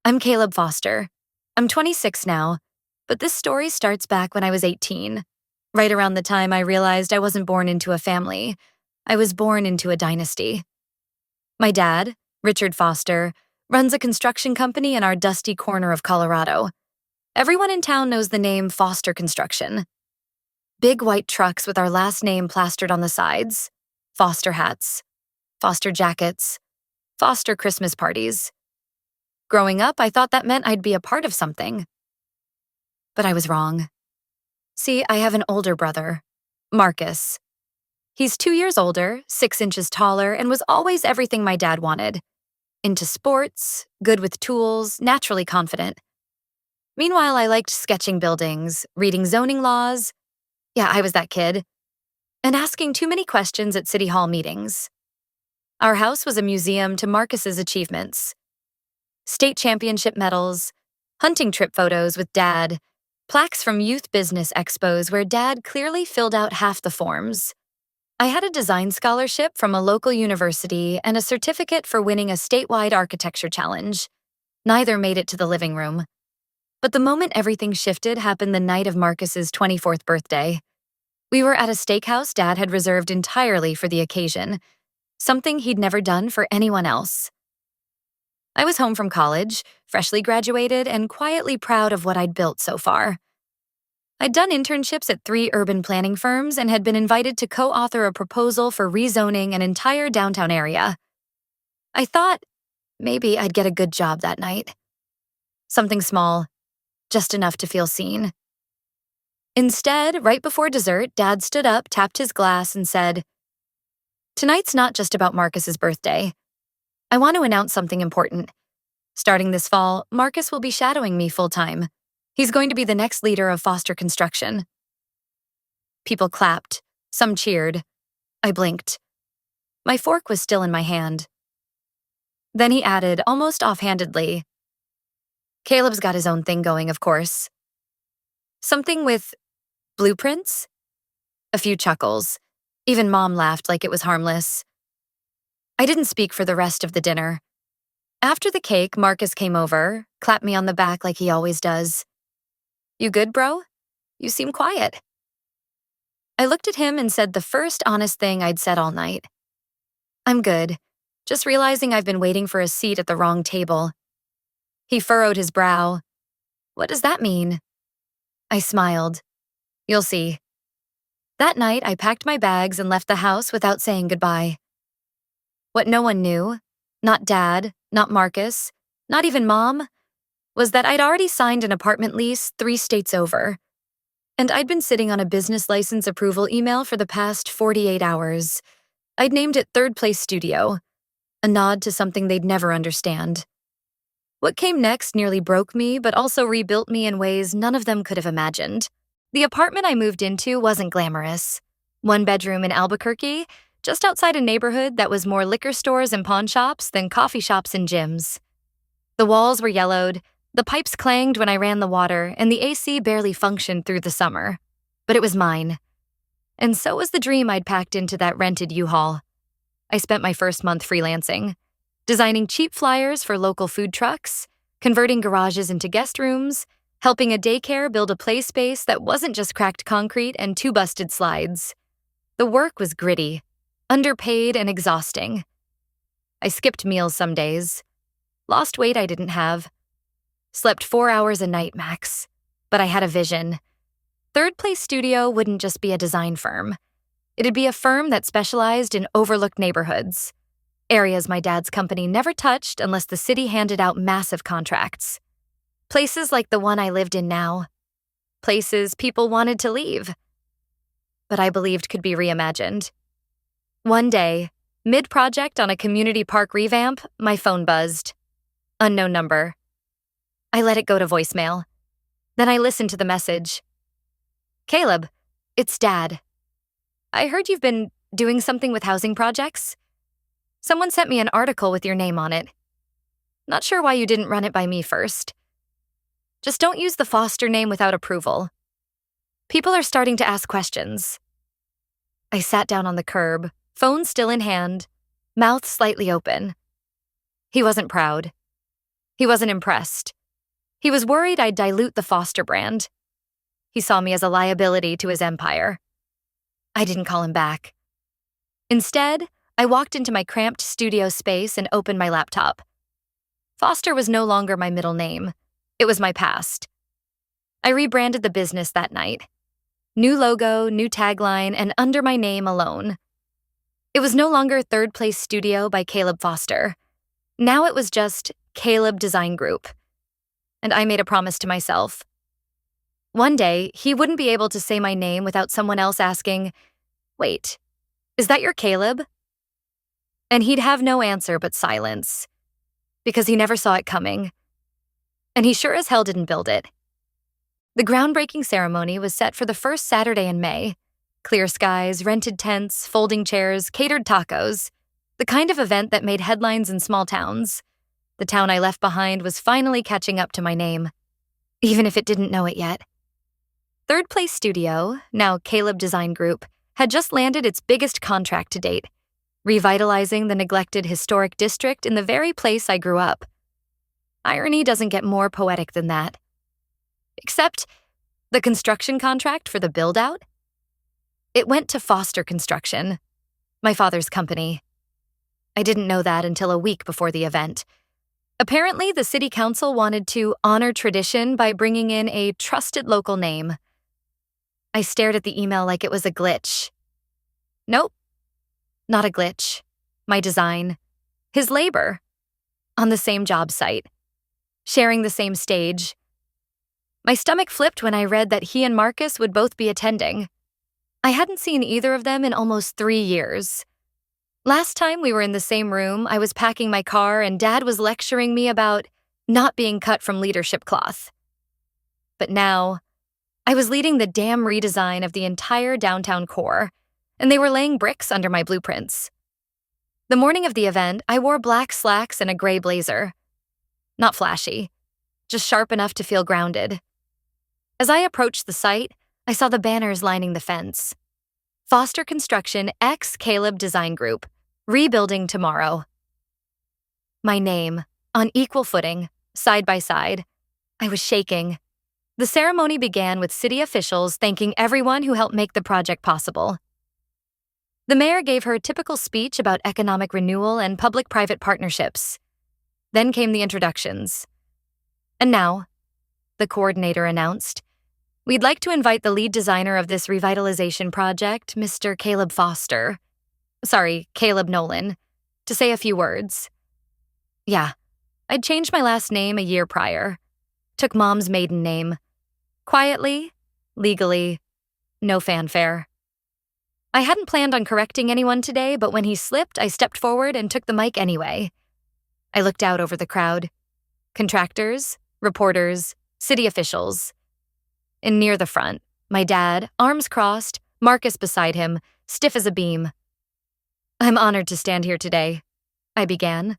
I'm Caleb Foster. I'm 26 now, but this story starts back when I was 18, right around the time I realized I wasn't born into a family. I was born into a dynasty. My dad, Richard Foster, runs a construction company in our dusty corner of Colorado. Everyone in town knows the name Foster Construction. Big white trucks with our last name plastered on the sides, Foster hats, Foster jackets, Foster Christmas parties. Growing up, I thought that meant I'd be a part of something. But I was wrong. See, I have an older brother, Marcus. He's 2 years older, 6 inches taller, and was always everything my dad wanted. Into sports, good with tools, naturally confident. Meanwhile, I liked sketching buildings, reading zoning laws. Yeah, I was that kid. And asking too many questions at City Hall meetings. Our house was a museum to Marcus's achievements. State championship medals, hunting trip photos with Dad, plaques from youth business expos where Dad clearly filled out half the forms. I had a design scholarship from a local university and a certificate for winning a statewide architecture challenge. Neither made it to the living room. But the moment everything shifted happened the night of Marcus's 24th birthday. We were at a steakhouse Dad had reserved entirely for the occasion, something he'd never done for anyone else. I was home from college, freshly graduated, and quietly proud of what I'd built so far. I'd done internships at 3 urban planning firms and had been invited to co-author a proposal for rezoning an entire downtown area. I thought maybe I'd get a good job that night. Something small, just enough to feel seen. Instead, right before dessert, Dad stood up, tapped his glass, and said, "Tonight's not just about Marcus's birthday. I want to announce something important. Starting this fall, Marcus will be shadowing me full-time. He's going to be the next leader of Foster Construction." People clapped. Some cheered. I blinked. My fork was still in my hand. Then he added, almost offhandedly, "Caleb's got his own thing going, of course." Something with blueprints? A few chuckles. Even Mom laughed like it was harmless. I didn't speak for the rest of the dinner. After the cake, Marcus came over, clapped me on the back like he always does. "You good, bro? You seem quiet." I looked at him and said the first honest thing I'd said all night. "I'm good, just realizing I've been waiting for a seat at the wrong table." He furrowed his brow. "What does that mean?" I smiled. "You'll see." That night, I packed my bags and left the house without saying goodbye. What no one knew, not Dad, not Marcus, not even Mom, was that I'd already signed an apartment lease 3 states over. And I'd been sitting on a business license approval email for the past 48 hours. I'd named it Third Place Studio, a nod to something they'd never understand. What came next nearly broke me, but also rebuilt me in ways none of them could have imagined. The apartment I moved into wasn't glamorous. 1 bedroom in Albuquerque, just outside a neighborhood that was more liquor stores and pawn shops than coffee shops and gyms. The walls were yellowed, the pipes clanged when I ran the water, and the AC barely functioned through the summer. But it was mine. And so was the dream I'd packed into that rented U-Haul. I spent my first month freelancing, designing cheap flyers for local food trucks, converting garages into guest rooms, helping a daycare build a play space that wasn't just cracked concrete and 2 busted slides. The work was gritty, underpaid, and exhausting. I skipped meals some days, lost weight I didn't have, slept 4 hours a night max, but I had a vision. Third Place Studio wouldn't just be a design firm. It'd be a firm that specialized in overlooked neighborhoods, areas my dad's company never touched unless the city handed out massive contracts. Places like the one I lived in now. Places people wanted to leave, but I believed could be reimagined. One day, mid-project on a community park revamp, my phone buzzed. Unknown number. I let it go to voicemail. Then I listened to the message. "Caleb, it's Dad. I heard you've been doing something with housing projects. Someone sent me an article with your name on it. Not sure why you didn't run it by me first. Just don't use the Foster name without approval. People are starting to ask questions." I sat down on the curb, phone still in hand, mouth slightly open. He wasn't proud. He wasn't impressed. He was worried I'd dilute the Foster brand. He saw me as a liability to his empire. I didn't call him back. Instead, I walked into my cramped studio space and opened my laptop. Foster was no longer my middle name. It was my past. I rebranded the business that night. New logo, new tagline, and under my name alone. It was no longer Third Place Studio by Caleb Foster. Now it was just Caleb Design Group. And I made a promise to myself. One day, he wouldn't be able to say my name without someone else asking, "Wait, is that your Caleb?" And he'd have no answer but silence, because he never saw it coming. And he sure as hell didn't build it. The groundbreaking ceremony was set for the first Saturday in May. Clear skies, rented tents, folding chairs, catered tacos. The kind of event that made headlines in small towns. The town I left behind was finally catching up to my name, even if it didn't know it yet. Third Place Studio, now Caleb Design Group, had just landed its biggest contract to date, revitalizing the neglected historic district in the very place I grew up. Irony doesn't get more poetic than that. Except the construction contract for the build-out? It went to Foster Construction, my father's company. I didn't know that until a week before the event. Apparently, the city council wanted to honor tradition by bringing in a trusted local name. I stared at the email like it was a glitch. Nope, not a glitch. My design. His labor. On the same job site. Sharing the same stage. My stomach flipped when I read that he and Marcus would both be attending. I hadn't seen either of them in almost 3 years. Last time we were in the same room, I was packing my car and Dad was lecturing me about not being cut from leadership cloth. But now, I was leading the damn redesign of the entire downtown core, and they were laying bricks under my blueprints. The morning of the event, I wore black slacks and a gray blazer. Not flashy, just sharp enough to feel grounded. As I approached the site, I saw the banners lining the fence. Foster Construction X Caleb Design Group, rebuilding tomorrow. My name, on equal footing, side by side. I was shaking. The ceremony began with city officials thanking everyone who helped make the project possible. The mayor gave her a typical speech about economic renewal and public-private partnerships. Then came the introductions. And now, the coordinator announced, we'd like to invite the lead designer of this revitalization project, Mr. Caleb Foster. Caleb Nolan, to say a few words. Yeah, I'd changed my last name a year prior. Took Mom's maiden name. Quietly, legally, no fanfare. I hadn't planned on correcting anyone today, but when he slipped, I stepped forward and took the mic anyway. I looked out over the crowd. Contractors, reporters, city officials. And near the front, my dad, arms crossed, Marcus beside him, stiff as a beam. I'm honored to stand here today, I began.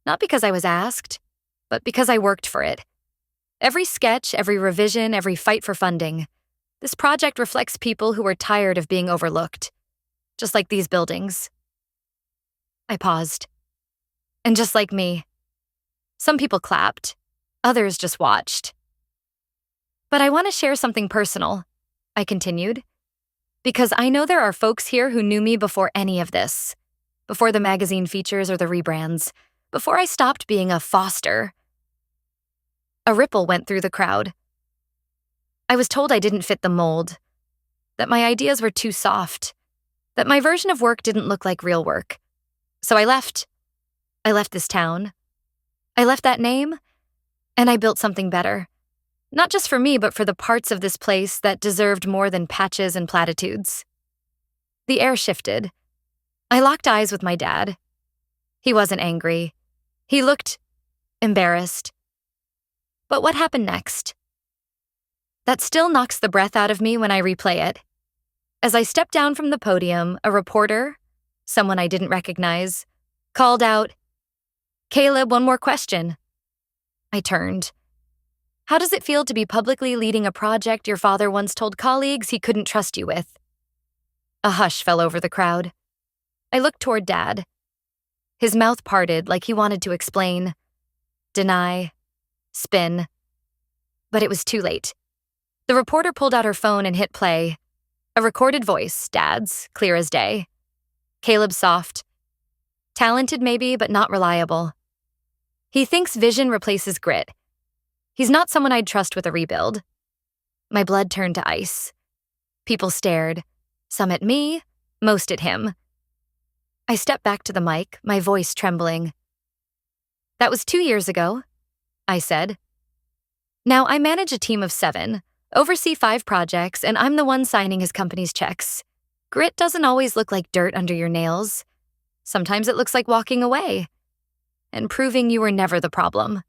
Not because I was asked, but because I worked for it. Every sketch, every revision, every fight for funding. This project reflects people who are tired of being overlooked. Just like these buildings. I paused. And just like me. Some people clapped. Others just watched. But I want to share something personal, I continued. Because I know there are folks here who knew me before any of this. Before the magazine features or the rebrands. Before I stopped being a Foster. A ripple went through the crowd. I was told I didn't fit the mold. That my ideas were too soft. That my version of work didn't look like real work. So I left. I left this town. I left that name. And I built something better. Not just for me, but for the parts of this place that deserved more than patches and platitudes. The air shifted. I locked eyes with my dad. He wasn't angry. He looked embarrassed. But what happened next? That still knocks the breath out of me when I replay it. As I stepped down from the podium, a reporter, someone I didn't recognize, called out, "Caleb, one more question." I turned. How does it feel to be publicly leading a project your father once told colleagues he couldn't trust you with? A hush fell over the crowd. I looked toward Dad. His mouth parted like he wanted to explain. deny, spin. But it was too late. The reporter pulled out her phone and hit play. A recorded voice, Dad's, clear as day. Caleb's soft. Talented maybe, but not reliable. He thinks vision replaces grit. He's not someone I'd trust with a rebuild. My blood turned to ice. People stared, some at me, most at him. I stepped back to the mic, my voice trembling. That was 2 years ago, I said. Now I manage a team of 7, oversee 5 projects, and I'm the one signing his company's checks. Grit doesn't always look like dirt under your nails. Sometimes it looks like walking away and proving you were never the problem.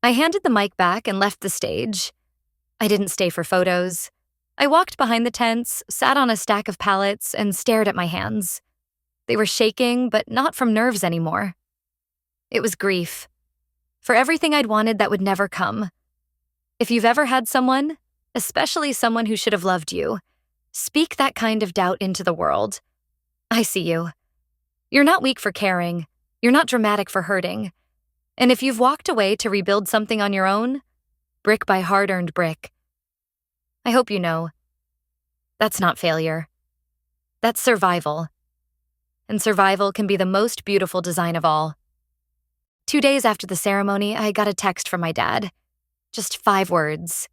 I handed the mic back and left the stage. I didn't stay for photos. I walked behind the tents, sat on a stack of pallets, and stared at my hands. They were shaking, but not from nerves anymore. It was grief. For everything I'd wanted that would never come. If you've ever had someone, especially someone who should have loved you, speak that kind of doubt into the world. I see you. You're not weak for caring. You're not dramatic for hurting. And if you've walked away to rebuild something on your own, brick by hard-earned brick, I hope you know, that's not failure. That's survival. And survival can be the most beautiful design of all. 2 days after the ceremony, I got a text from my dad. Just 5 words.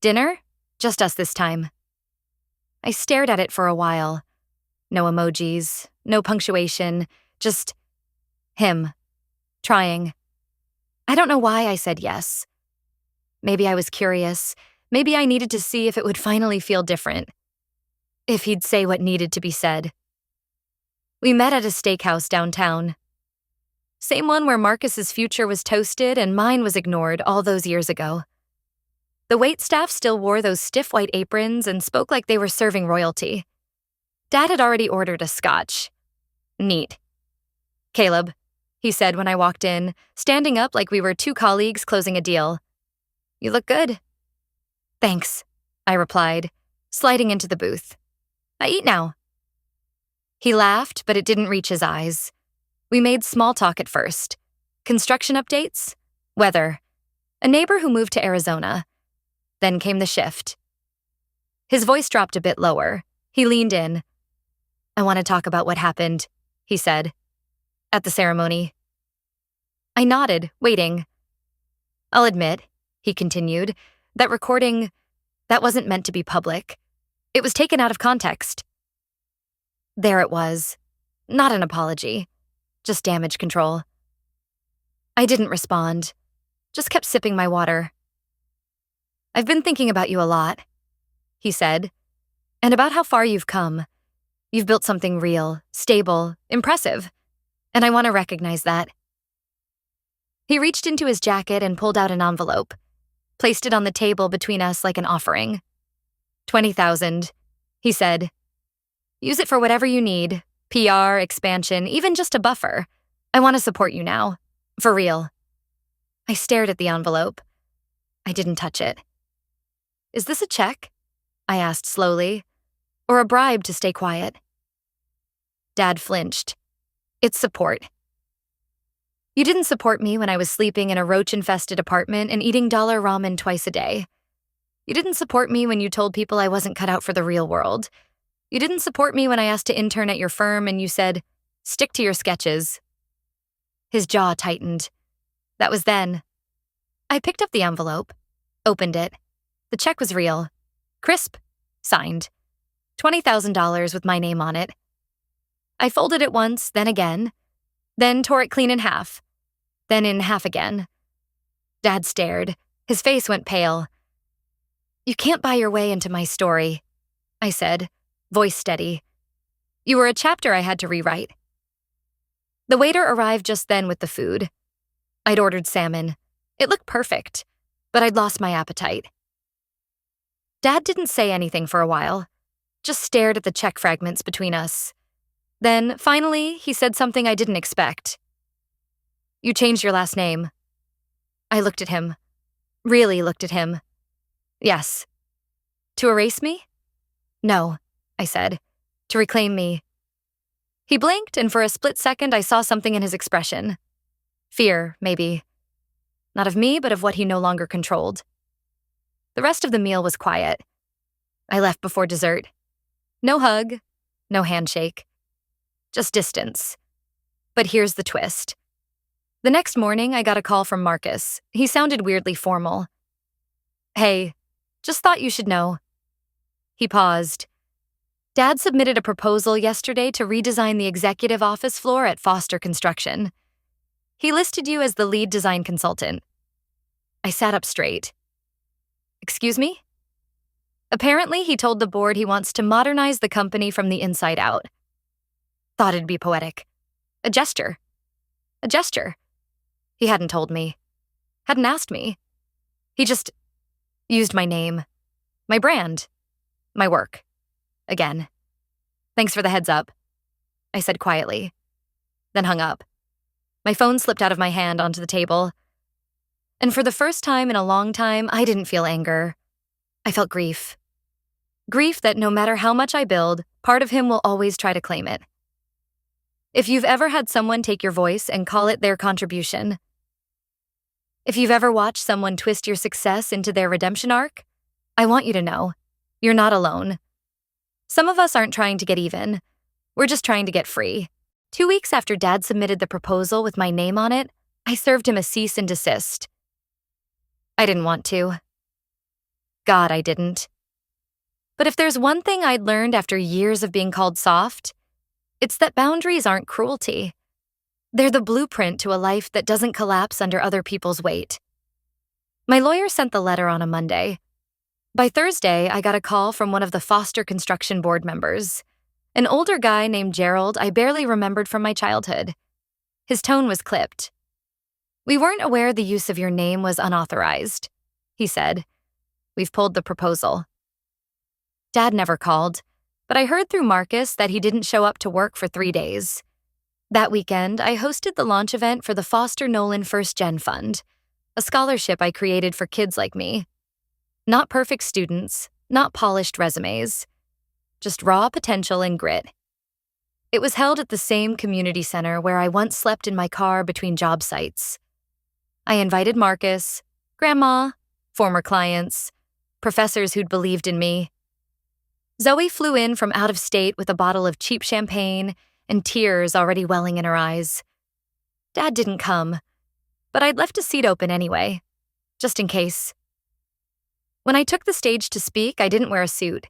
Dinner? Just us this time. I stared at it for a while. No emojis, no punctuation, just him, trying. I don't know why I said yes. Maybe I was curious. Maybe I needed to see if it would finally feel different. If he'd say what needed to be said. We met at a steakhouse downtown. Same one where Marcus's future was toasted and mine was ignored all those years ago. The waitstaff still wore those stiff white aprons and spoke like they were serving royalty. Dad had already ordered a scotch. Neat. Caleb, he said when I walked in, standing up like we were 2 colleagues closing a deal. You look good. Thanks, I replied, sliding into the booth. I eat now. He laughed, but it didn't reach his eyes. We made small talk at first. Construction updates, weather, a neighbor who moved to Arizona. Then came the shift. His voice dropped a bit lower. He leaned in. I want to talk about what happened, he said, at the ceremony. I nodded, waiting. I'll admit, he continued, that recording, that wasn't meant to be public. It was taken out of context. There it was. Not an apology. Just damage control. I didn't respond. Just kept sipping my water. I've been thinking about you a lot, he said, and about how far you've come. You've built something real, stable, impressive, and I want to recognize that. He reached into his jacket and pulled out an envelope, placed it on the table between us like an offering. 20,000, he said. Use it for whatever you need, PR, expansion, even just a buffer. I want to support you now. For real. I stared at the envelope. I didn't touch it. Is this a check? I asked slowly. Or a bribe to stay quiet? Dad flinched. It's support. You didn't support me when I was sleeping in a roach-infested apartment and eating dollar ramen twice a day. You didn't support me when you told people I wasn't cut out for the real world. You didn't support me when I asked to intern at your firm and you said, stick to your sketches. His jaw tightened. That was then. I picked up the envelope, opened it. The check was real. Crisp. Signed. $20,000 with my name on it. I folded it once, then again. Then tore it clean in half. Then in half again. Dad stared. His face went pale. You can't buy your way into my story, I said, voice steady. You were a chapter I had to rewrite. The waiter arrived just then with the food. I'd ordered salmon. It looked perfect, but I'd lost my appetite. Dad didn't say anything for a while, just stared at the check fragments between us. Then, finally, he said something I didn't expect. You changed your last name. I looked at him. Really looked at him. Yes. To erase me? No, I said. To reclaim me. He blinked, and for a split second I saw something in his expression. Fear, maybe. Not of me, but of what he no longer controlled. The rest of the meal was quiet. I left before dessert. No hug, no handshake. Just distance. But here's the twist. The next morning, I got a call from Marcus. He sounded weirdly formal. "Hey, just thought you should know." He paused. "Dad submitted a proposal yesterday to redesign the executive office floor at Foster Construction. He listed you as the lead design consultant." I sat up straight. "Excuse me?" Apparently, he told the board he wants to modernize the company from the inside out. Thought it'd be poetic. A gesture. A gesture. He hadn't told me. Hadn't asked me. He just used my name, my brand, my work. Again. "Thanks for the heads up," I said quietly, then hung up. My phone slipped out of my hand onto the table. And for the first time in a long time, I didn't feel anger. I felt grief. Grief that no matter how much I build, part of him will always try to claim it. If you've ever had someone take your voice and call it their contribution, if you've ever watched someone twist your success into their redemption arc, I want you to know, you're not alone. Some of us aren't trying to get even. We're just trying to get free. 2 weeks after Dad submitted the proposal with my name on it, I served him a cease and desist. I didn't want to. God, I didn't. But if there's one thing I'd learned after years of being called soft, it's that boundaries aren't cruelty. They're the blueprint to a life that doesn't collapse under other people's weight. My lawyer sent the letter on a Monday. By Thursday, I got a call from one of the Foster Construction board members, an older guy named Gerald I barely remembered from my childhood. His tone was clipped. "We weren't aware the use of your name was unauthorized," he said. "We've pulled the proposal." Dad never called, but I heard through Marcus that he didn't show up to work for 3 days. That weekend, I hosted the launch event for the Foster Nolan First Gen Fund, a scholarship I created for kids like me. Not perfect students, not polished resumes, just raw potential and grit. It was held at the same community center where I once slept in my car between job sites. I invited Marcus, Grandma, former clients, professors who'd believed in me. Zoe flew in from out of state with a bottle of cheap champagne and tears already welling in her eyes. Dad didn't come, but I'd left a seat open anyway, just in case. When I took the stage to speak, I didn't wear a suit.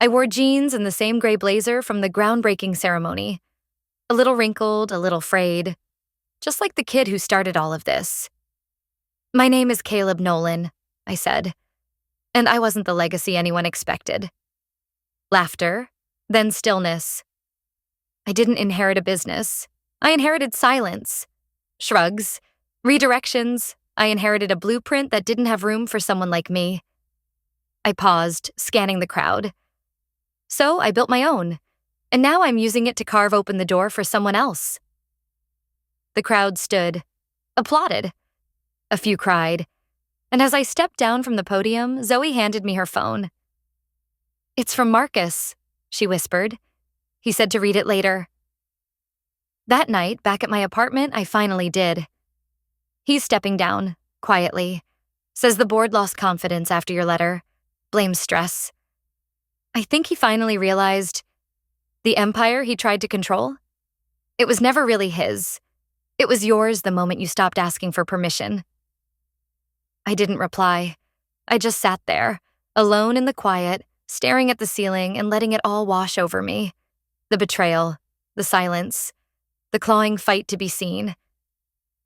I wore jeans and the same gray blazer from the groundbreaking ceremony. A little wrinkled, a little frayed, just like the kid who started all of this. "My name is Caleb Nolan," I said, and I wasn't the legacy anyone expected. Laughter, then stillness. I didn't inherit a business. I inherited silence. Shrugs, redirections. I inherited a blueprint that didn't have room for someone like me. I paused, scanning the crowd. So I built my own, and now I'm using it to carve open the door for someone else. The crowd stood, applauded. A few cried, and as I stepped down from the podium, Zoe handed me her phone. "It's from Marcus," she whispered. "He said to read it later." That night, back at my apartment, I finally did. "He's stepping down, quietly. Says the board lost confidence after your letter. Blames stress. I think he finally realized the empire he tried to control, it was never really his. It was yours the moment you stopped asking for permission." I didn't reply. I just sat there, alone in the quiet, staring at the ceiling and letting it all wash over me. The betrayal, the silence, the clawing fight to be seen.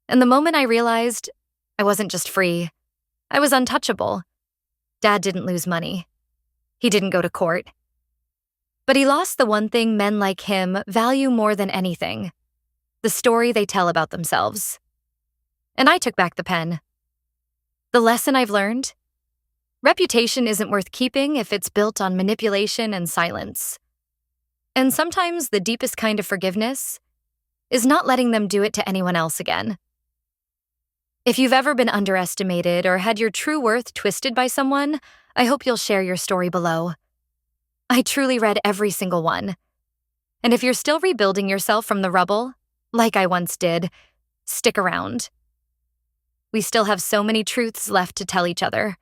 And the moment I realized I wasn't just free, I was untouchable. Dad didn't lose money. He didn't go to court. But he lost the one thing men like him value more than anything: the story they tell about themselves. And I took back the pen. The lesson I've learned? Reputation isn't worth keeping if it's built on manipulation and silence. And sometimes the deepest kind of forgiveness is not letting them do it to anyone else again. If you've ever been underestimated or had your true worth twisted by someone, I hope you'll share your story below. I truly read every single one. And if you're still rebuilding yourself from the rubble, like I once did, Stick around. We still have so many truths left to tell each other.